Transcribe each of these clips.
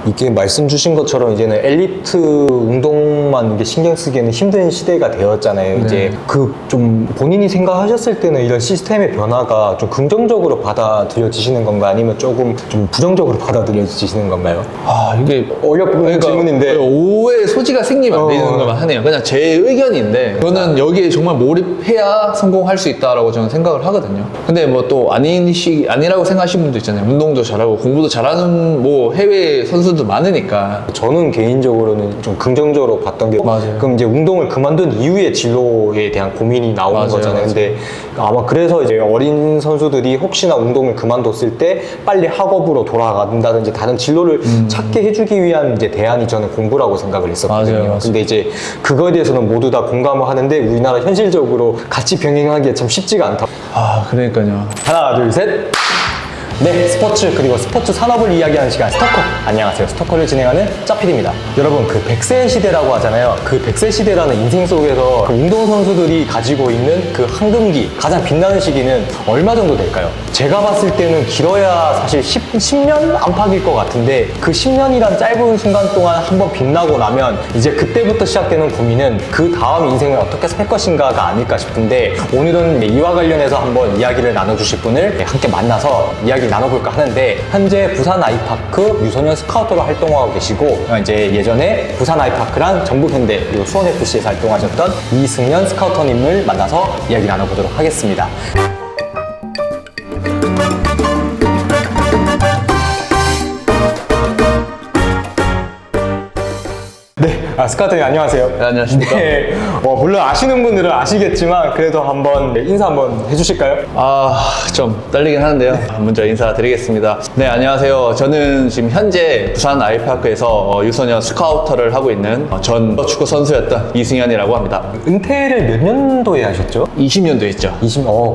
이게 말씀 주신 것처럼 이제는 엘리트 운동만 이게 신경 쓰기에는 힘든 시대가 되었잖아요. 네. 이제 그 좀 본인이 생각하셨을 때는 이런 시스템의 변화가 좀 긍정적으로 받아들여지시는 건가 아니면 조금 좀 부정적으로 받아들여지시는 건가요? 아, 이게 어렵은 질문인데. 오해의 소지가 생기면 안 되는 것만 하네요. 그냥 제 의견인데 저는 여기에 정말 몰입해야 성공할 수 있다라고 저는 생각을 하거든요. 근데 뭐 또 아니라고 생각하시는 분도 있잖아요. 운동도 잘하고 공부도 잘하는 뭐 해외 선수도 많으니까. 저는 개인적으로는 좀 긍정적으로 봤던 게 맞아요. 그럼 이제 운동을 그만둔 이후에 진로에 대한 고민이 나오는 맞아요, 거잖아요. 맞아요. 근데 아마 그래서 이제 어린 선수들이 혹시나 운동을 그만뒀을 때 빨리 학업으로 돌아간다든지 다른 진로를 찾게 해주기 위한 이제 대안이 저는 공부라고 생각을 했었거든요. 맞아요, 맞아요. 근데 이제 그거에 대해서는 모두 다 공감을 하는데 우리나라 현실적으로 같이 병행하기가 참 쉽지가 않다. 아, 그러니까요. 하나, 둘, 셋. 네, 스포츠 그리고 스포츠 산업을 이야기하는 시간 스토커. 안녕하세요. 스토커를 진행하는 짜피디입니다. 여러분, 그 100세 시대라고 하잖아요. 그 100세 시대라는 인생 속에서 그 운동선수들이 가지고 있는 그 황금기, 가장 빛나는 시기는 얼마 정도 될까요? 제가 봤을 때는 길어야 사실 10년 안팎일 것 같은데 그 10년이란 짧은 순간 동안 한번 빛나고 나면 이제 그때부터 시작되는 고민은 그 다음 인생을 어떻게 살 것인가가 아닐까 싶은데 오늘은 이와 관련해서 한번 이야기를 나눠주실 분을 함께 만나서 이야기 나눠볼까 하는데 현재 부산 아이파크 유소년 스카우터로 활동하고 계시고 이제 예전에 부산 아이파크랑 전북현대 그리고 수원FC에서 활동하셨던 이승연 스카우터님을 만나서 이야기 나눠보도록 하겠습니다. 스카우터님 안녕하세요. 네, 안녕하십니까. 네, 물론 아시는 분들은 아시겠지만 그래도 한번 인사 한번 해주실까요? 아, 좀 떨리긴 하는데요. 먼저 인사드리겠습니다. 네, 안녕하세요. 저는 지금 현재 부산 아이파크에서 유소년 스카우터를 하고 있는 전 축구 선수였던 이승현이라고 합니다. 은퇴를 몇 년도에 하셨죠? 20년도 했죠.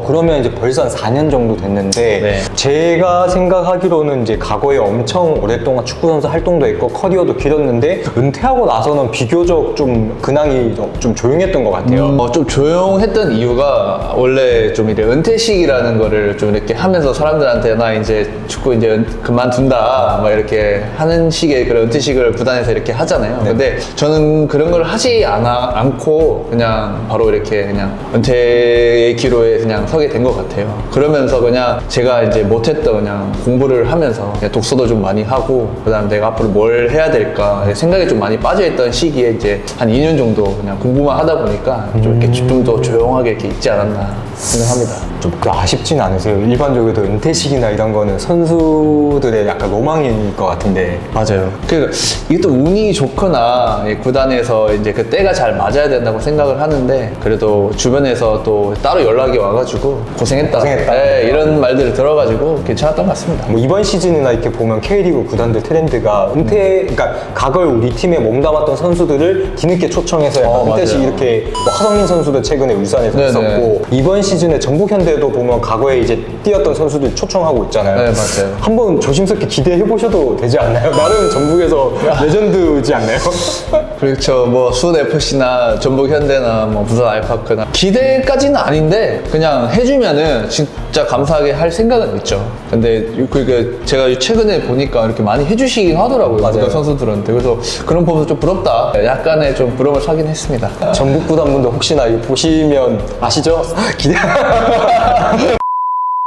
그러면 이제 벌써 한 4년 정도 됐는데 네. 제가 생각하기로는 이제 과거에 엄청 오랫동안 축구선수 활동도 했고 커리어도 길었는데 은퇴하고 나서는 비교적 좀 근황이 좀 조용했던 것 같아요. 좀 조용했던 이유가 원래 좀 이제 은퇴식이라는 거를 좀 이렇게 하면서 사람들한테 나 이제 축구 이제 그만둔다 막 이렇게 하는 식의 그런 은퇴식을 구단에서 이렇게 하잖아요. 네. 근데 저는 그런 걸 하지 않고 그냥 바로 이렇게 그냥 은퇴의 기로에 그냥 서게 된 것 같아요. 그러면서 그냥 제가 이제 못했던 그냥 공부를 하면서 그냥 독서도 좀 많이 하고 그다음 내가 앞으로 뭘 해야 될까 생각이 좀 많이 빠져있던 시기에 이제 한 2년 정도 그냥 공부만 하다 보니까 좀 이렇게 좀 더 조용하게 이렇게 있지 않았나 생각합니다. 좀 아쉽진 않으세요? 일반적으로 은퇴식이나 이런 거는 선수들의 약간 로망일 것 같은데. 맞아요. 그러니까 이게 또 운이 좋거나 구단에서 이제 그 때가 잘 맞아야 된다고 생각을 하는데 그래도 주변에서 또 따로 연락이 와가지고 고생했다. 네, 이런 말들을 들어가지고 괜찮았던 것 같습니다. 뭐 이번 시즌이나 이렇게 보면 K리그 구단들 트렌드가 그러니까 과거에 우리 팀에 몸담았던 선수들을 뒤늦게 초청해서 약간 은퇴식 맞아요. 이렇게 뭐 하성민 선수도 최근에 울산에서 네네. 했었고 이번 시즌에 전북현대도 보면 과거에 이제 뛰었던 선수들 초청하고 있잖아요. 네, 맞아요. 한번 조심스럽게 기대해 보셔도 되지 않나요? 나름 전북에서 레전드지 않나요? 그렇죠. 뭐 수원FC나 전북현대나 뭐 부산 아이파크나 기대까지는 아닌데 그냥 해주면은 진짜 감사하게 할 생각은 있죠. 근데 그 제가 최근에 보니까 이렇게 많이 해주시긴 하더라고요. 맞아요. 모든 선수들한테. 그래서 그런 부분도 좀 부럽다. 약간의 좀 부러움을 사긴 했습니다. 전북 구단분들 혹시나 이거 보시면 아시죠? 기대.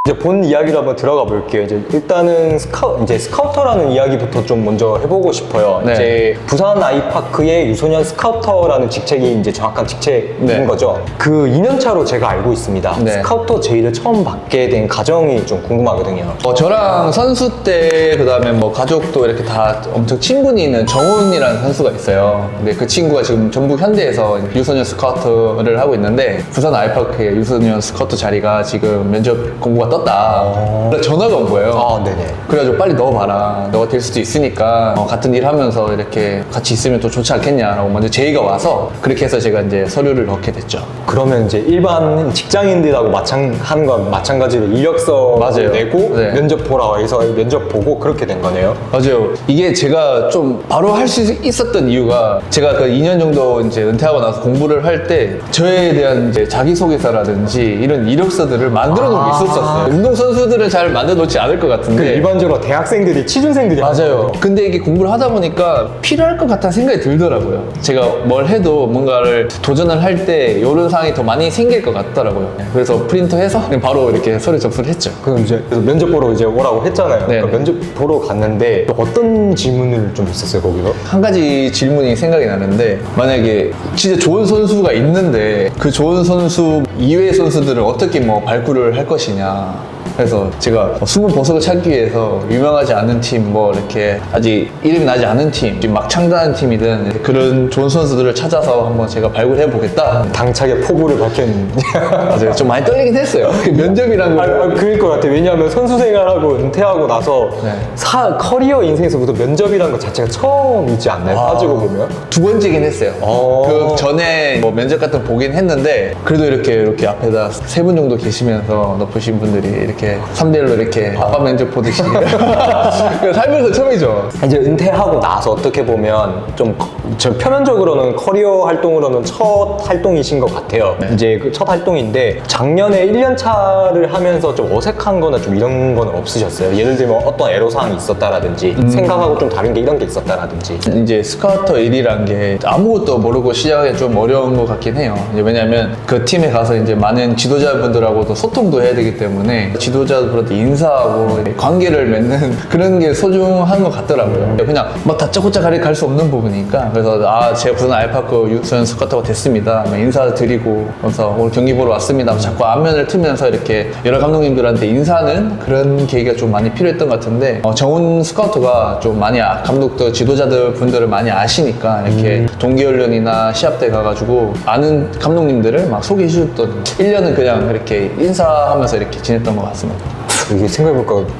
이제 본 이야기로 한번 들어가 볼게요. 이제 일단은 스카우터라는 이야기부터 좀 먼저 해보고 싶어요. 네. 이제 부산 아이파크의 유소년 스카우터라는 직책이 이제 정확한 직책인 네. 거죠. 그 2년 차로 제가 알고 있습니다. 네. 스카우터 제의를 처음 받게 된 과정이 좀 궁금하거든요. 저랑 선수 때 그다음에 뭐 가족도 이렇게 다 엄청 친분이 있는 정훈이라는 선수가 있어요. 근데 그 친구가 지금 전북 현대에서 유소년 스카우터를 하고 있는데 부산 아이파크의 유소년 스카우터 자리가 지금 면접 공고가 떴다. 그래서 전화가 온 거예요. 네네. 그래가지고 빨리 넣어봐라. 너가 될 수도 있으니까 같은 일 하면서 이렇게 같이 있으면 또 좋지 않겠냐라고 먼저 제의가 와서 그렇게 해서 제가 이제 서류를 넣게 됐죠. 그러면 이제 일반 직장인들하고 하는 건 마찬가지로 이력서 맞아요. 내고 네. 면접 보라 해서 면접 보고 그렇게 된 거네요. 맞아요. 이게 제가 좀 바로 할 수 있었던 이유가 제가 그 2년 정도 이제 은퇴하고 나서 공부를 할 때 저에 대한 이제 자기소개서라든지 이런 이력서들을 만들어 놓은 게 있었어요. 운동선수들은 잘 만들어 놓지 않을 것 그 같은데. 일반적으로 대학생들이, 취준생들이 맞아요. 근데 이게 공부를 하다 보니까 필요할 것 같다는 생각이 들더라고요. 제가 뭘 해도 뭔가를 도전을 할 때 이런 상황이 더 많이 생길 것 같더라고요. 그래서 프린터 해서 그냥 바로 이렇게 서류 접수를 했죠. 그럼 이제 그래서 면접 보러 이제 오라고 했잖아요. 네. 그러니까 면접 보러 갔는데 어떤 질문을 좀 있었어요, 거기서? 한 가지 질문이 생각이 나는데, 만약에 진짜 좋은 선수가 있는데 그 좋은 선수 이외의 선수들은 어떻게 뭐 발굴을 할 것이냐. 그래서 제가 숨은 보석을 찾기 위해서 유명하지 않은 팀, 뭐 이렇게 아직 이름이 나지 않은 팀, 지금 막 창단한 팀이든 그런 좋은 선수들을 찾아서 한번 제가 발굴해 보겠다. 당차게 포부를 밝혔는데. 맞아요. 좀 많이 떨리긴 했어요. 그 면접이란 거. 그럴 것 같아. 왜냐하면 선수 생활하고 은퇴하고 나서 네. 커리어 인생에서부터 면접이라는 것 자체가 처음이지 않나요? 따지고 보면. 두 번째긴 했어요. 그 전에 뭐 면접 같은 거 보긴 했는데, 그래도 이렇게 앞에다 세 분 정도 계시면서 높으신 분들이 이렇게 3대1로 이렇게 아빠 면접 보듯이. 살면서 처음이죠. 이제 은퇴하고 나서 어떻게 보면 좀 저 표면적으로는 커리어 활동으로는 첫 활동이신 것 같아요. 이제 그 첫 활동인데 작년에 1년 차를 하면서 좀 어색한 거나 좀 이런 건 없으셨어요? 예를 들면 어떤 애로사항이 있었다라든지 생각하고 좀 다른 게 이런 게 있었다라든지. 이제 스카우터 일이란 게 아무것도 모르고 시작하기 좀 어려운 것 같긴 해요. 이제 왜냐면 그 팀에 가서 이제 많은 지도자분들하고도 소통도 해야 되기 때문에 지도자들한테 인사하고 관계를 맺는 그런 게 소중한 것 같더라고요. 그냥 막 다짜고짜 갈 수 없는 부분이니까. 그래서 제가 부산 알파크 유소년 스카우터가 됐습니다. 인사드리고 그래서 오늘 경기 보러 왔습니다. 자꾸 안면을 트면서 이렇게 여러 감독님들한테 인사하는 그런 계기가 좀 많이 필요했던 것 같은데, 정훈 스카우터가 좀 많이 감독들, 지도자들 분들을 많이 아시니까 이렇게 동계훈련이나 시합 때 가가지고 아는 감독님들을 막 소개해 주셨던 1년은 그냥 이렇게 인사하면서 이렇게 지냈던 것 같습니다. 이게 생각해보니까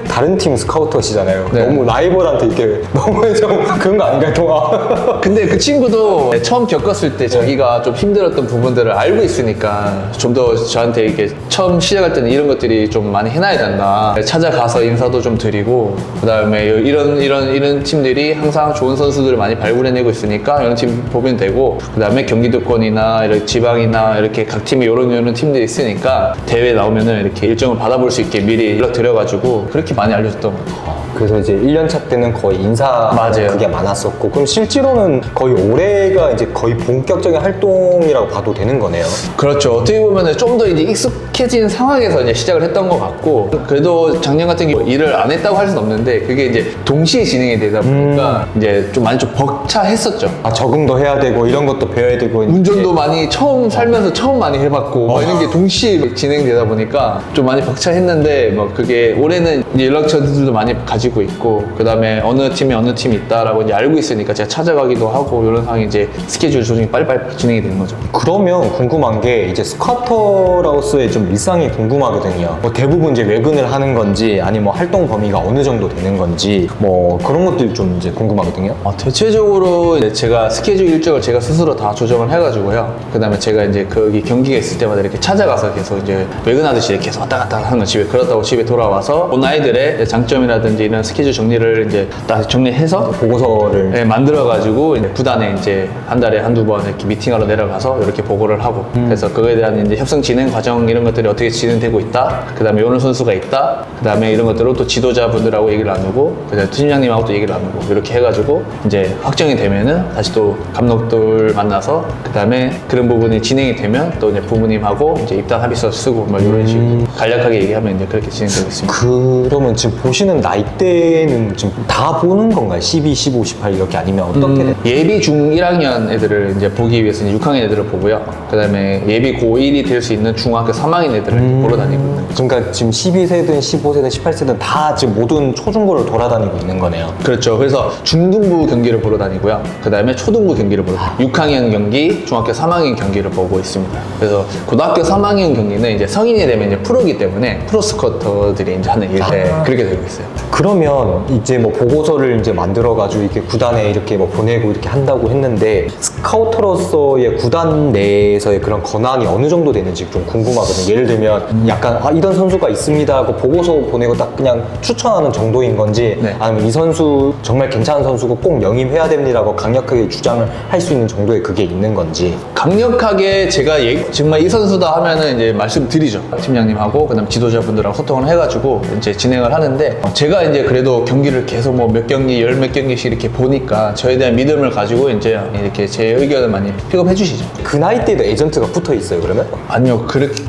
다른 팀 스카우터시잖아요. 네. 너무 라이벌한테 이렇게 너무 좀 그런 거 아닌가요, 동아? 근데 그 친구도 처음 겪었을 때 자기가 좀 힘들었던 부분들을 알고 있으니까 좀 더 저한테 이렇게 처음 시작할 때는 이런 것들이 좀 많이 해놔야 된다. 찾아가서 인사도 좀 드리고, 그 다음에 이런 팀들이 항상 좋은 선수들을 많이 발굴해내고 있으니까 이런 팀 보면 되고, 그 다음에 경기도권이나 이렇게 지방이나 이렇게 각 팀에 이런 팀들이 있으니까 대회 나오면은 이렇게 일정을 받아볼 수 있게 미리 연락드려가지고 그렇게 많이 알려줬던 것 같아요. 그래서 이제 1년차 때는 거의 인사 맞아요. 그게 많았었고, 그럼 실제로는 거의 올해가 이제 거의 본격적인 활동이라고 봐도 되는 거네요. 그렇죠. 어떻게 보면 좀 더 이제 익숙해진 상황에서 이제 시작을 했던 것 같고, 그래도 작년 같은 경우 일을 안 했다고 할 수는 없는데 그게 이제 동시에 진행이 되다 보니까 이제 좀 많이 좀 벅차했었죠. 적응도 해야 되고 이런 것도 배워야 되고. 운전도 많이 살면서 처음 많이 해봤고 막 이런 게 동시에 진행되다 보니까 좀 많이 벅차했는데, 뭐 그게 올해는 이제 연락처들도 많이 가지고 있고, 그 다음에 어느 팀이 있다라고 이제 알고 있으니까 제가 찾아가기도 하고, 이런 상황이 이제 스케줄 조정이 빨리빨리 진행이 되는 거죠. 그러면 궁금한 게 이제 스카우터로서의 좀 일상이 궁금하거든요. 뭐 대부분 이제 외근을 하는 건지 아니면 뭐 활동 범위가 어느 정도 되는 건지 뭐 그런 것들 좀 이제 궁금하거든요. 대체적으로 이제 제가 스케줄 일정을 제가 스스로 다 조정을 해가지고요. 그 다음에 제가 이제 거기 경기가 있을 때마다 이렇게 찾아가서 계속 이제 외근하듯이 이렇게 계속 왔다 갔다 하는 거, 집에 그렇다고 집에 돌아와서 온 아이들의 장점이라든지 이런 스케줄 정리를 이제 딱 정리해서 보고서를 네, 만들어가지고 이제 구단에 이제 한 달에 한두 번 이렇게 미팅하러 내려가서 이렇게 보고를 하고, 그래서 그거에 대한 이제 협상 진행 과정 이런 것들이 어떻게 진행되고 있다, 그 다음에 이런 선수가 있다, 그 다음에 이런 것들을 또 지도자분들하고 얘기를 나누고, 그 다음에 팀장님하고 또 얘기를 나누고, 이렇게 해가지고 이제 확정이 되면은 다시 또 감독들 만나서, 그 다음에 그런 부분이 진행이 되면 또 이제 부모님하고 이제 입단 합의서 쓰고 뭐 이런 식으로 간략하게 얘기하면 이제 그렇게 진행되고 있습니다. 그러면 지금 보시는 나이대는 지금 다 보는 건가요? 12, 15, 18 이렇게 아니면 어떻게 돼요? 예비 중 1학년 애들을 이제 보기 위해서 이제 6학년 애들을 보고요. 그 다음에 예비 고1이 될 수 있는 중학교 3학년 애들을 보러 다니고 있는 거죠. 그러니까 지금 12세든 15세든 18세든 다 지금 모든 초중고를 돌아다니고 있는 거네요. 그렇죠. 그래서 중등부 경기를 보러 다니고요. 그 다음에 초등부 경기를 보러 다니고, 6학년 경기, 중학교 3학년 경기를 보고 있습니다. 그래서 고등학교 3학년 경기는 이제 성인이 되면 이제 프로기 때문에 프로 스쿼터들이 이제 하는 일에 그렇게 되고 있어요. 그러면 이제 뭐 보고서를 이제 만들어가지고 이렇게 구단에 이렇게 뭐 보내고 이렇게 한다고 했는데 스카우터로서의 구단 내에서의 그런 권한이 어느 정도 되는지 좀 궁금하거든요. 예를 들면 약간 이런 선수가 있습니다 하고 보고서 보내고 딱 그냥 추천하는 정도인 건지 네. 아니면 이 선수 정말 괜찮은 선수고 꼭 영입해야 됩니다라고 강력하게 주장을 할 수 있는 정도의 그게 있는 건지. 강력하게 제가 정말 이 선수다 하면은 이제 말씀드리죠. 팀장님하고 그다음 지도자분들하고 소통을 해가지고 이제 진행을 하는데 제가 이제 그래도 경기를 계속 뭐 몇 경기, 열 몇 경기씩 이렇게 보니까 저에 대한 믿음을 가지고 이제 이렇게 제 의견을 많이 픽업해 주시죠. 그 나이 때도 에이전트가 붙어 있어요, 그러면? 아니요,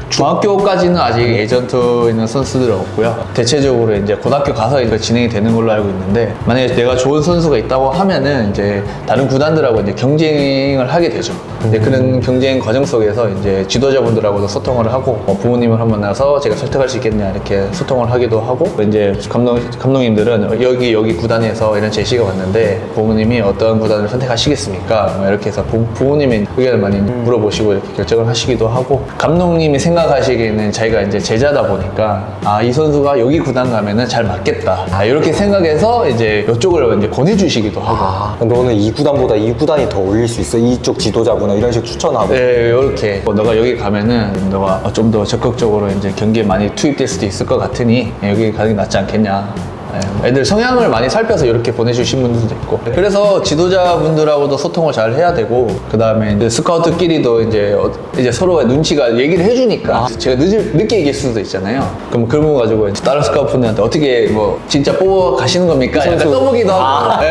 중학교까지는 아직 에이전트 있는 선수들은 없고요. 대체적으로 이제 고등학교 가서 이거 진행이 되는 걸로 알고 있는데, 만약에 내가 좋은 선수가 있다고 하면은 이제 다른 구단들하고 이제 경쟁을 하게 되죠. 근데 그런 경쟁 과정 속에서 이제 지도자분들하고도 소통을 하고, 부모님을 한번 나서 제가 설득할 수 있겠냐 이렇게 소통을 하기도 하고, 이제 감독님들은 여기 구단에서 이런 제시가 왔는데 부모님이 어떤 구단을 선택하시겠습니까? 뭐 이렇게 해서 부모님의 의견을 많이 물어보시고 이렇게 결정을 하시기도 하고, 감독님이 생각하시기에는 자기가 이제 제자다 보니까 이 선수가 여기 구단 가면은 잘 맞겠다, 이렇게 생각해서 이제 이쪽을 이제 권해주시기도 하고. 너는 이 구단보다 이 구단이 더 어울릴 수 있어, 이쪽 지도자구나 이런 식으로 추천하고. 네, 이렇게 너가 여기 가면은 너가 좀 더 적극적으로 이제 경기에 많이 투입될 수도 있을 것 같으니 여기 가는 게 낫지 않겠냐. 애들 성향을 많이 살펴서 이렇게 보내주신 분들도 있고, 그래서 지도자분들하고도 소통을 잘 해야 되고, 그 다음에 이제 스카우트끼리도 이제 서로가 눈치가 얘기를 해주니까 제가 늦게 얘기할 수도 있잖아요. 그럼 그런 거 가지고 이제 다른 스카우트분들한테 어떻게 뭐 진짜 뽑아 가시는 겁니까? 약간 떠보기도 하고,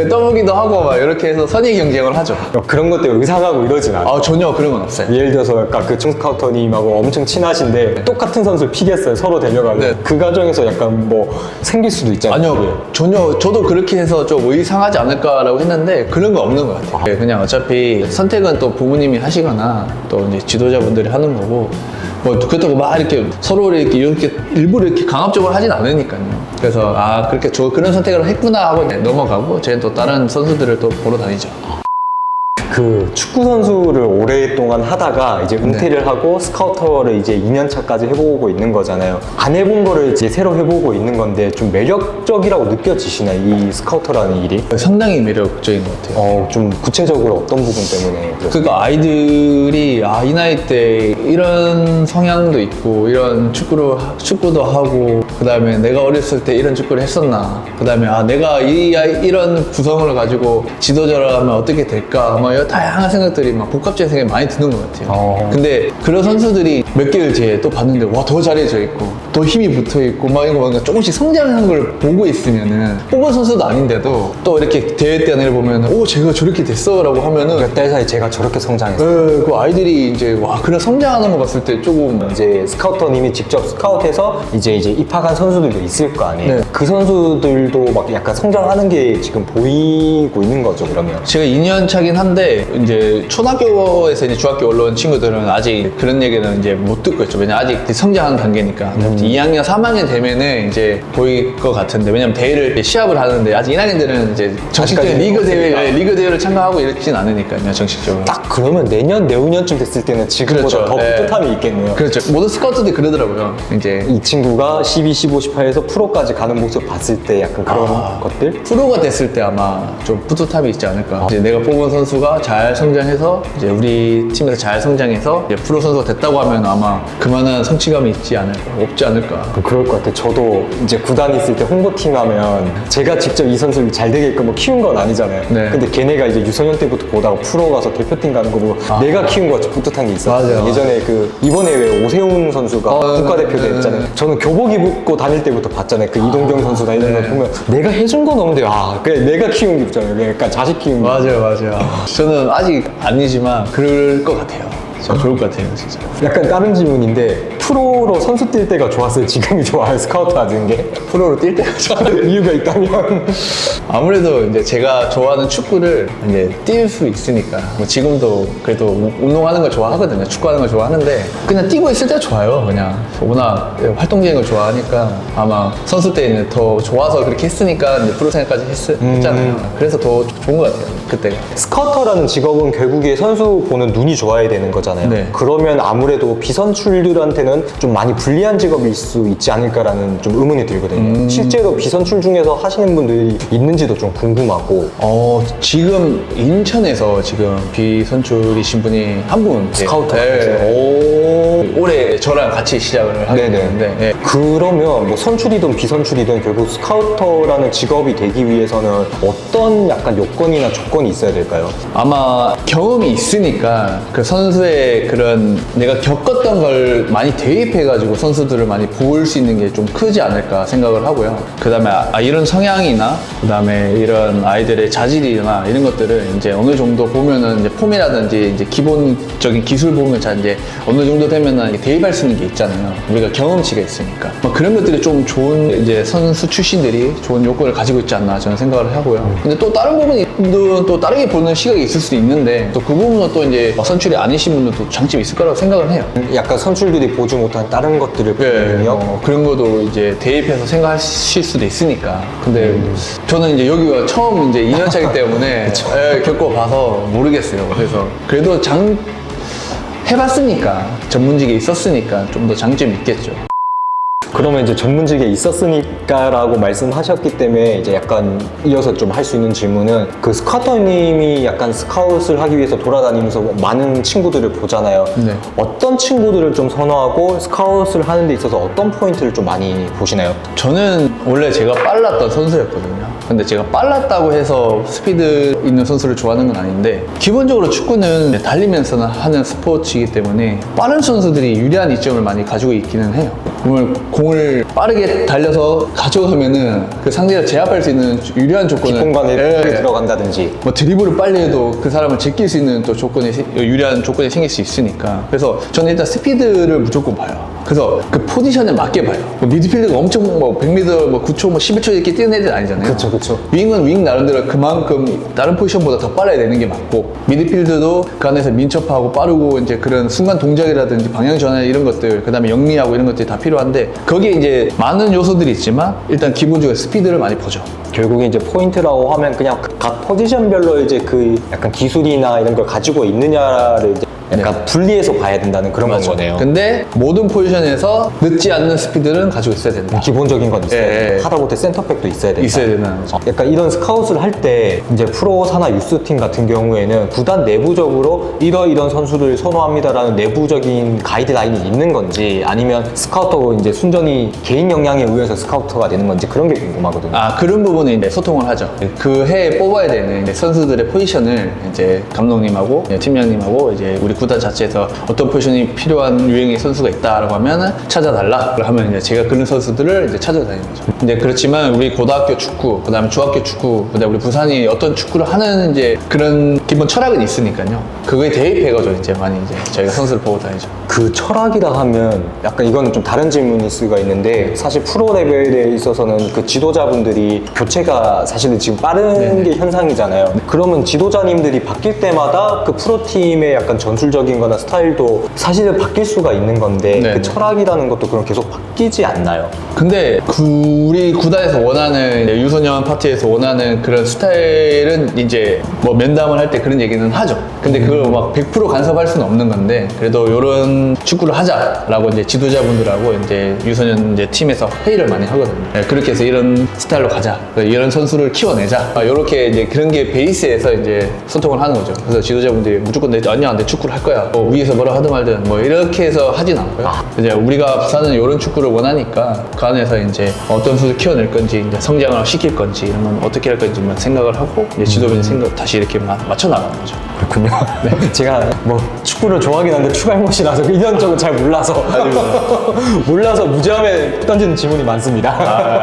떠보기도 하고 막 이렇게 해서 선의 경쟁을 하죠. 그런 것 때문에 의상하고 이러진 않아. 전혀 그런 건 없어요. 예를 들어서 약간 그 중스카우터님하고 엄청 친하신데 똑같은 선수를 픽했어요, 서로 데려가고. 네. 그 과정에서 약간 뭐 생길 수도 있잖아요. 아니요, 전혀. 저도 그렇게 해서 좀 의상하지 않을까라고 했는데 그런 거 없는 것 같아요. 네, 그냥 어차피 선택은 또 부모님이 하시거나 또 이제 지도자분들이 하는 거고, 뭐 그렇다고 막 이렇게 서로를 이렇게 일부러 이렇게 강압적으로 하진 않으니까요. 그래서 그렇게 그런 선택을 했구나 하고 넘어가고, 저희는 또 다른 선수들을 또 보러 다니죠. 그 축구 선수를 오랫동안 하다가 이제 은퇴를 하고 스카우터를 이제 2년 차까지 해보고 있는 거잖아요. 안 해본 거를 이제 새로 해보고 있는 건데 좀 매력적이라고 느껴지시나요, 이 스카우터라는 일이? 상당히 매력적인 것 같아요. 좀 구체적으로 어떤 부분 때문에? 그러니까 아이들이 이 나이 때 이런 성향도 있고 이런 축구도 하고, 그 다음에 내가 어렸을 때 이런 축구를 했었나, 그 다음에 내가 이런 구성을 가지고 지도자를 하면 어떻게 될까, 뭐 다양한 생각들이 막 복합적인 생각이 많이 드는 것 같아요. 근데 그런 선수들이 몇 개월 뒤에 또 봤는데 더 잘해져 있고 더 힘이 붙어 있고 막 이거 뭔가 조금씩 성장하는 걸 보고 있으면은, 뽑은 선수도 아닌데도 또 이렇게 대회 때 보면은 제가 저렇게 됐어 라고 하면은 몇 달 사이 제가 저렇게 성장했어요. 그 아이들이 이제 그런 성장하는 거 봤을 때 조금 이제 스카우터님이 직접 스카웃해서 이제 입학한 선수들도 있을 거 아니에요. 네. 그 선수들도 막 약간 성장하는 게 지금 보이고 있는 거죠, 그러면? 제가 2년 차긴 한데 이제 초등학교에서 이제 중학교 올라온 친구들은 아직 그런 얘기는 이제 못 듣고 있죠. 왜냐면 아직 성장하는 단계니까. 2학년, 3학년 되면은 이제 보일 것 같은데, 왜냐면 대회를 시합을 하는데 아직 1학년들은 이제 정식적인 리그 대회를 참가하고 이러진 않으니까요, 정식적으로. 딱 그러면 내년, 내후년쯤 됐을 때는 지금보다 그렇죠. 더 네. 뿌듯함이 있겠네요. 그렇죠. 모든 스카우트들이 그러더라고요. 이제 이 친구가 12, 15, 18에서 프로까지 가는 모습 봤을 때 약간 그런 것들? 프로가 됐을 때 아마 좀 뿌듯함이 있지 않을까. 이제 내가 뽑은 선수가 잘 성장해서 이제 우리 팀에서 잘 성장해서 이제 프로 선수가 됐다고 하면 아마 그만한 성취감이 없지 않을까. 그럴 것 같아요. 저도 이제 구단에 있을 때 홍보팀 하면 제가 직접 이 선수를 잘 되게끔 뭐 키운 건 아니잖아요. 네. 근데 걔네가 이제 유소년 때부터 보다가 프로 가서 대표팀 가는 거 보고 내가 키운 거 같이 뿌듯한 게 있어요. 맞아요. 예전에 이번에 왜 오세훈 선수가 국가대표 네. 됐잖아요. 저는 교복 입고 다닐 때부터 봤잖아요. 그 이동경 선수나 이런 거 보면 내가 해준 건 없는데 그냥 내가 키운 게 있잖아요. 그러니까 자식 키운 게. 맞아요. 저는 아직 아니지만 그럴 것 같아요. 진짜 좋을 것 같아요, 진짜. 약간 다른 질문인데 프로로 선수 뛸 때가 좋았어요? 지금이 좋아요? 스카우트 하는 게? 프로로 뛸 때가 좋아요. 이유가 있다면? 아무래도 이제 제가 좋아하는 축구를 이제 뛸 수 있으니까, 뭐 지금도 그래도 운동하는 걸 좋아하거든요. 축구하는 걸 좋아하는데 그냥 뛰고 있을 때 좋아요. 그냥 워낙 활동적인 걸 좋아하니까 아마 선수 때는 더 좋아서 그렇게 했으니까 이제 프로 생각까지 했잖아요. 그래서 더 좋은 것 같아요, 그때가. 스카우터라는 직업은 결국에 선수 보는 눈이 좋아야 되는 거잖아요. 거잖아요. 네. 그러면 아무래도 비선출들한테는 좀 많이 불리한 직업일 수 있지 않을까라는 좀 의문이 들거든요. 실제로 비선출 중에서 하시는 분들이 있는지도 좀 궁금하고. 지금 인천에서 지금 비선출이신 분이 한 분. 스카우터. 올해 저랑 같이 시작을 하게 네네. 됐는데. 네. 그러면 뭐 선출이든 비선출이든 결국 스카우터라는 직업이 되기 위해서는 어떤 약간 요건이나 조건이 있어야 될까요? 아마 경험이 있으니까 그 선수의 그런 내가 겪었던 걸 많이 대입해가지고 선수들을 많이 볼 수 있는 게 좀 크지 않을까 생각을 하고요. 그 다음에 이런 성향이나 그 다음에 이런 아이들의 자질이나 이런 것들을 이제 어느 정도 보면은 이제 폼이라든지 이제 기본적인 기술 보면 자 이제 어느 정도 되면은 대입할 수 있는 게 있잖아요. 우리가 경험치가 있으니까. 그런 것들이 좀 좋은 이제 선수 출신들이 좋은 요건을 가지고 있지 않나 저는 생각을 하고요. 근데 또 다른 부분이 또 다르게 보는 시각이 있을 수도 있는데 또 그 부분은 또 이제 선출이 아니신 분들도 장점이 있을 거라고 생각을 해요. 약간 선출들이 보지 못한 다른 것들을 보는 능력? 그런 것도 이제 대입해서 생각하실 수도 있으니까. 근데 저는 이제 여기가 처음 이제 2년 차이기 때문에 겪어봐서 모르겠어요. 그래서 그래도 해봤으니까 전문직에 있었으니까 좀 더 장점이 있겠죠. 그러면 이제 전문직에 있었으니까라고 말씀하셨기 때문에 이제 약간 이어서 좀 할 수 있는 질문은 그 스카우터님이 약간 스카웃을 하기 위해서 돌아다니면서 많은 친구들을 보잖아요. 네. 어떤 친구들을 좀 선호하고 스카웃을 하는 데 있어서 어떤 포인트를 좀 많이 보시나요? 저는 원래 제가 빨랐던 선수였거든요. 근데 제가 빨랐다고 해서 스피드 있는 선수를 좋아하는 건 아닌데 기본적으로 축구는 달리면서 하는 스포츠이기 때문에 빠른 선수들이 유리한 이점을 많이 가지고 있기는 해요. 공을 빠르게 달려서 가져가면은 그 상대를 제압할 수 있는 유리한 조건을 공간에 들어간다든지 뭐 드리블을 빨리 해도 그 사람을 제낄 수 있는 또 유리한 조건이 생길 수 있으니까 그래서 저는 일단 스피드를 무조건 봐요. 그래서 그 포지션에 맞게 봐요. 미드필드가 엄청 100m 9초 11초 이렇게 뛰는 애들 아니잖아요. 그쵸. 윙은 윙 나름대로 그만큼 다른 포지션보다 더 빨라야 되는 게 맞고 미드필드도 그 안에서 민첩하고 빠르고 이제 그런 순간 동작이라든지 방향 전환 이런 것들 그다음에 영리하고 이런 것들이 다 필요한데 거기에 이제 많은 요소들이 있지만 일단 기본적으로 스피드를 많이 보죠. 결국에 이제 포인트라고 하면 그냥 각 포지션별로 이제 그 약간 기술이나 이런 걸 가지고 있느냐를 이제 약간 분리해서 봐야 된다는 그런 거네요. 근데 모든 포지션에서 늦지 않는 스피드는 가지고 있어야 된다. 기본적인 건 있어야 돼요. 하다못해 센터백도 있어야 된다. 있어야 되는 거죠. 약간 이런 스카웃을 할 때 이제 프로 산하 유스팀 같은 경우에는 구단 내부적으로 이런 선수를 선호합니다라는 내부적인 가이드라인이 있는 건지 아니면 스카우터 이제 순전히 개인 역량에 의해서 스카우터가 되는 건지 그런 게 궁금하거든요. 그런 부분에 이제 소통을 하죠. 그 해에 뽑아야 되는 이제 선수들의 포지션을 이제 감독님하고 팀장님하고 이제 우리 구단 자체에서 어떤 포지션이 필요한 유형의 선수가 있다라고 하면은 찾아달라. 하면 이제 제가 그런 선수들을 이제 찾아다니는 거죠. 근데 그렇지만 우리 고등학교 축구, 그다음에 중학교 축구, 그다음에 우리 부산이 어떤 축구를 하는 이제 그런 기본 철학은 있으니까요. 그거에 대입해가지고 이제 많이 이제 저희가 선수를 보고 다니죠. 그 철학이라 하면 약간 이거는 좀 다른 질문일 수가 있는데 사실 프로 레벨에 있어서는 그 지도자분들이 교체가 사실은 지금 빠른 게 현상이잖아요. 그러면 지도자님들이 바뀔 때마다 그 프로팀의 약간 전술적인 거나 스타일도 사실은 바뀔 수가 있는 건데 네. 그 철학이라는 것도 그럼 계속 바뀌지 않나요? 근데 우리 구단에서 원하는 유소년 파티에서 원하는 그런 스타일은 이제 뭐 면담을 할 때 그런 얘기는 하죠. 근데 그걸 막 100% 간섭할 수는 없는 건데 그래도 이런 축구를 하자라고 이제 지도자분들하고 이제 유소년 이제 팀에서 회의를 많이 하거든요. 네, 그렇게 해서 이런 스타일로 가자. 이런 선수를 키워내자. 이렇게 이제 그런 게 베이스에서 이제 소통을 하는 거죠. 그래서 지도자분들이 무조건 아니야, 내 축구를 할 거야. 위에서 뭐라 하든 말든 뭐 이렇게 해서 하진 않고요. 이제 우리가 부산은 이런 축구를 원하니까 그 안에서 이제 어떤 선수 키워낼 건지 이제 성장을 시킬 건지 이런 건 어떻게 할 건지만 생각을 하고 이제 지도부의 생각 다시 이렇게 맞춰 나가는 거죠. 그렇군요. 네. 제가 뭐 축구를 좋아하긴 한데 추가할못이라서 이런저런 잘 몰라서 몰라서 무지함에 던지는 질문이 많습니다.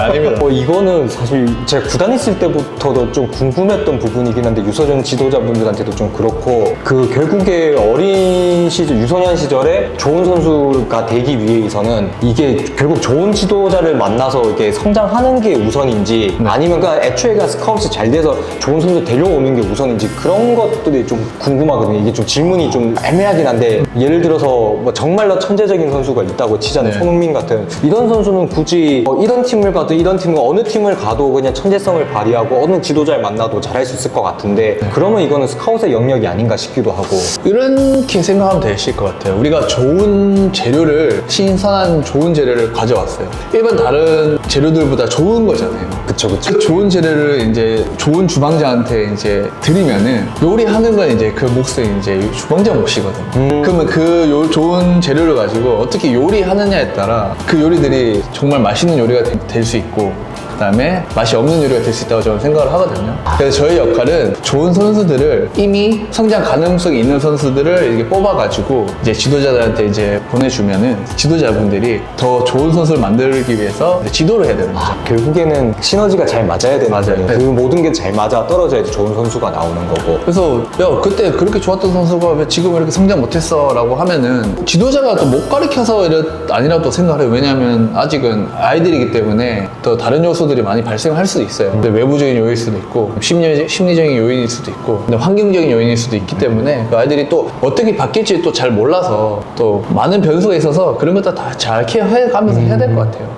아닙니다. 이거는 사실 제가 구단 있을 때부터도 좀 궁금했던 부분이긴 한데 유소년 지도자분들한테도 좀 그렇고 그 결국에 어린 시절 유소년 시절에 좋은 선수가 되기 위해서는 이게 결국 좋은 지도자를 만나서 이렇게 성장하는 게 우선인지 아니면 그냥 애초에 그냥 스카웃이 잘 돼서 좋은 선수 데려오는 게 우선인지 그런 것들이 좀 궁금하거든요. 이게 좀 질문이 좀 애매하긴 한데 예를 들어서 뭐 정말로 천재적인 선수가 있다고 치잖아요. 네. 손흥민 같은 이런 선수는 굳이 이런 팀을 가도 이런 팀을 어느 팀을 가도 그냥 천재성을 발휘하고 어느 지도자를 만나도 잘할 수 있을 것 같은데 그러면 이거는 스카웃의 영역이 아닌가 싶기도 하고. 이렇게 생각하면 되실 것 같아요. 우리가 좋은 재료를, 신선한 좋은 재료를 가져왔어요. 일반 다른 재료들보다 좋은 거잖아요. 그쵸. 그 좋은 재료를 이제 좋은 주방장한테 이제 드리면은 요리하는 건 이제 그 몫은 이제 주방장 몫이거든요. 그러면 그 좋은 재료를 가지고 어떻게 요리하느냐에 따라 그 요리들이 정말 맛있는 요리가 될 수 있고 그다음에 맛이 없는 요리가 될 수 있다고 저는 생각을 하거든요. 그래서 저희 역할은 좋은 선수들을 이미 성장 가능성이 있는 선수들을 이렇게 뽑아가지고 이제 지도자들한테 이제 보내주면은 지도자분들이 더 좋은 선수를 만들기 위해서 지도를 해야 되는 거죠. 결국에는 시너지가 잘 맞아야 되는 맞아요. 거예요. 그 모든 게 잘 맞아 떨어져야지 좋은 선수가 나오는 거고. 그래서 야 그때 그렇게 좋았던 선수가 왜 지금 이렇게 성장 못했어 라고 하면은 지도자가 또 못 가르쳐서 아니라고 생각을 해요. 왜냐하면 아직은 아이들이기 때문에 더 다른 요소들이 많이 발생할 수도 있어요. 근데 외부적인 요인일 수도 있고 심리적인 요인일 수도 있고 근데 환경적인 요인일 수도 있기 때문에 그 아이들이 또 어떻게 바뀔지 또 잘 몰라서 또 많은 변수가 있어서 그런 것도 다 잘 케어해가면서 해야 될 것 같아요.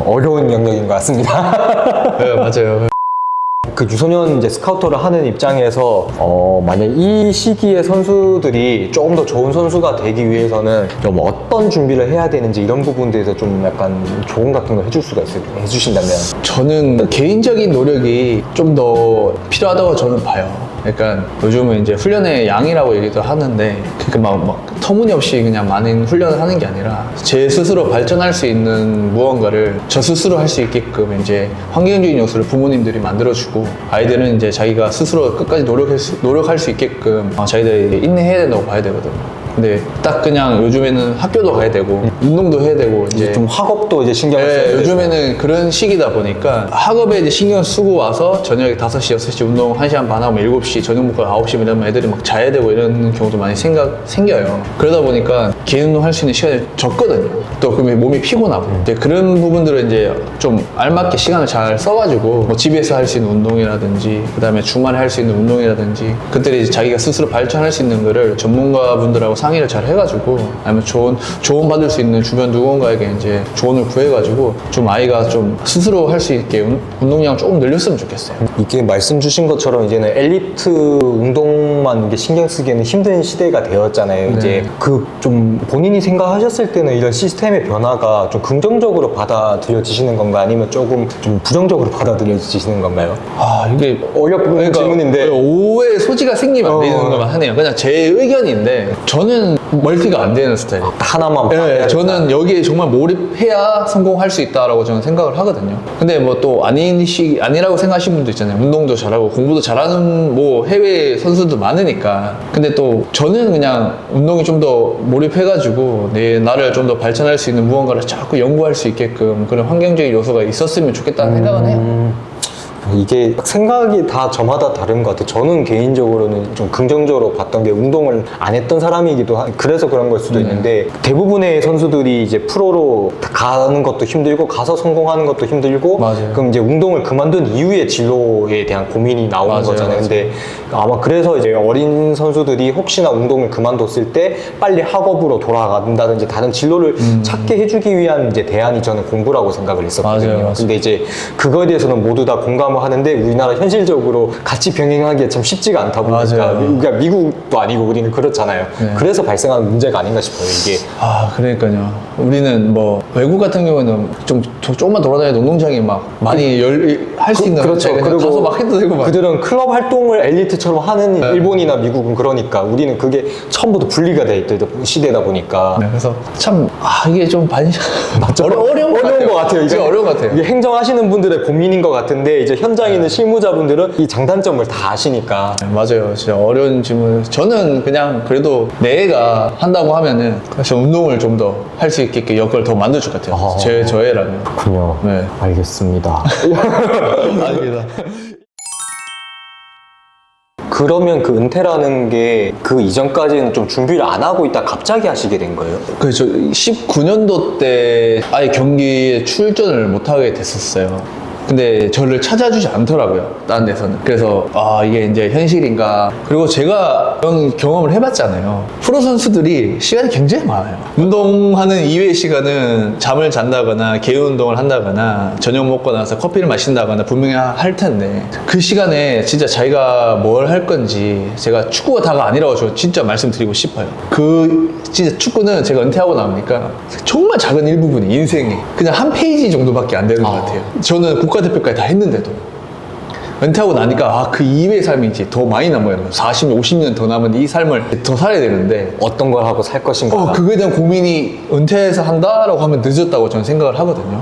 어려운 영역인 것 같습니다. 네, 맞아요. 그 유소년 이제 스카우터를 하는 입장에서 만약 이 시기에 선수들이 조금 더 좋은 선수가 되기 위해서는 좀 어떤 준비를 해야 되는지 이런 부분들에서 좀 약간 조언 같은 걸 해줄 수가 있어요. 해주신다면. 저는 개인적인 노력이 좀 더 필요하다고 저는 봐요. 그러니까 요즘은 이제 훈련의 양이라고 얘기도 하는데 그러니까 막 터무니없이 그냥 많은 훈련을 하는 게 아니라 제 스스로 발전할 수 있는 무언가를 저 스스로 할 수 있게끔 이제 환경적인 요소를 부모님들이 만들어주고 아이들은 이제 자기가 스스로 끝까지 노력할 수 있게끔 자기들이 인내해야 된다고 봐야 되거든요. 근데 딱 그냥 요즘에는 학교도 가야 되고 운동도 해야 되고 이제 좀 학업도 이제 신경을 써야 되고. 요즘에는 그런 시기다 보니까 학업에 이제 신경 쓰고 와서 저녁에 5시, 6시 운동 1시간 반 하고 7시, 저녁 먹고 9시 이러면 애들이 막 자야 되고 이런 경우도 많이 생겨요. 그러다 보니까 개인 운동 할 수 있는 시간이 적거든요. 또 그러면 몸이 피곤하고 이제 그런 부분들을 이제 좀 알맞게 시간을 잘 써가지고 뭐 집에서 할 수 있는 운동이라든지 그 다음에 주말에 할 수 있는 운동이라든지 그때는 이제 자기가 스스로 발전할 수 있는 거를 전문가분들하고 상의를 잘 해가지고 아니면 조언 받을 수 있는 주변 누군가에게 이제 조언을 구해가지고 좀 아이가 좀 스스로 할 수 있게 운동량 조금 늘렸으면 좋겠어요. 이게 말씀 주신 것처럼 이제는 엘리트 운동만 이게 신경 쓰기에는 힘든 시대가 되었잖아요. 네. 이제 그 좀 본인이 생각하셨을 때는 이런 시스템의 변화가 좀 긍정적으로 받아들여지시는 건가 아니면 조금 좀 부정적으로 받아들여지시는 건가요? 아 이게 어렵은 질문인데. 오해의 소지가 생기면 안 되는 것만 하네요. 그냥 제 의견인데 저는 멀티가 안 되는 스타일이에요. 하나만 네, 저는 여기에 정말 몰입해야 성공할 수 있다라고 저는 생각을 하거든요. 근데 뭐 또 아니라고 생각하시는 분도 있잖아요. 운동도 잘하고 공부도 잘하는 뭐 해외 선수도 많으니까. 근데 또 저는 그냥 운동이 좀 더 몰입해가지고 나를 좀 더 발전할 수 있는 무언가를 자꾸 연구할 수 있게끔 그런 환경적인 요소가 있었으면 좋겠다는 생각은 해요. 이게 생각이 다 저마다 다른 것 같아요. 저는 개인적으로는 좀 긍정적으로 봤던 게 운동을 안 했던 사람이기도 그래서 그런 걸 수도 있는데 대부분의 선수들이 이제 프로로 가는 것도 힘들고 가서 성공하는 것도 힘들고 맞아요. 그럼 이제 운동을 그만둔 이후에 진로에 대한 고민이 나오는 맞아요, 거잖아요. 맞아요. 근데 아마 그래서 이제 어린 선수들이 혹시나 운동을 그만뒀을 때 빨리 학업으로 돌아간다든지 다른 진로를 찾게 해주기 위한 이제 대안이 저는 공부라고 생각을 했었거든요. 맞아요, 맞아요. 근데 이제 그거에 대해서는 모두 다 공감을 하는데 우리나라 현실적으로 같이 병행하기에 참 쉽지가 않다 보니까 맞아요. 그러니까 미국도 아니고 우리는 그렇잖아요. 네. 그래서 발생하는 문제가 아닌가 싶어요. 이게 아, 그러니까요. 우리는 뭐 외국 같은 경우는 조금만 돌아다니는 운동장이 막 많이 할 수 있는 그렇죠. 그냥 가서 막 해도 되고 막. 그들은 클럽 활동을 엘리트처럼 하는 일본이나 미국은 그러니까 우리는 그게 처음부터 분리가 돼 있던 시대다 보니까 네, 그래서 참 이게 좀 어려운 것 같아요. 이게 어려운 것 같아요. 이게 행정하시는 분들의 고민인 것 같은데 이제 현장에 있는 실무자분들은 이 장단점을 다 아시니까. 네, 맞아요. 진짜 어려운 질문. 저는 그냥 그래도 내 애가 한다고 하면은 사실 운동을 좀 더 할 수 있게 여건을 더 만들어줄 것 같아요. 저 애라면. 그렇군요. 네. 알겠습니다. 아닙니다. 그러면 그 은퇴라는 게 그 이전까지는 좀 준비를 안 하고 있다 갑자기 하시게 된 거예요? 그래서 19년도 때 아예 경기에 출전을 못하게 됐었어요. 근데 저를 찾아주지 않더라고요. 다른 데서는. 그래서 아 이게 이제 현실인가. 그리고 제가 그런 경험을 해봤잖아요. 프로 선수들이 시간이 굉장히 많아요. 운동하는 이외의 시간은 잠을 잔다거나 개인 운동을 한다거나 저녁 먹고 나서 커피를 마신다거나 분명히 할 텐데 그 시간에 진짜 자기가 뭘 할 건지 제가 축구가 다가 아니라고 저 진짜 말씀드리고 싶어요. 그 진짜 축구는 제가 은퇴하고 나오니까 정말 작은 일부분이 인생에 그냥 한 페이지 정도밖에 안 되는 것 같아요. 저는 국가대표까지 다 했는데도 은퇴하고 나니까 아, 그 이외의 삶이 이제 더 많이 남아요. 40년, 50년 더 남은 이 삶을 더 살아야 되는데 어떤 걸 하고 살 것인가. 그거에 대한 고민이 은퇴해서 한다라고 하면 늦었다고 저는 생각을 하거든요.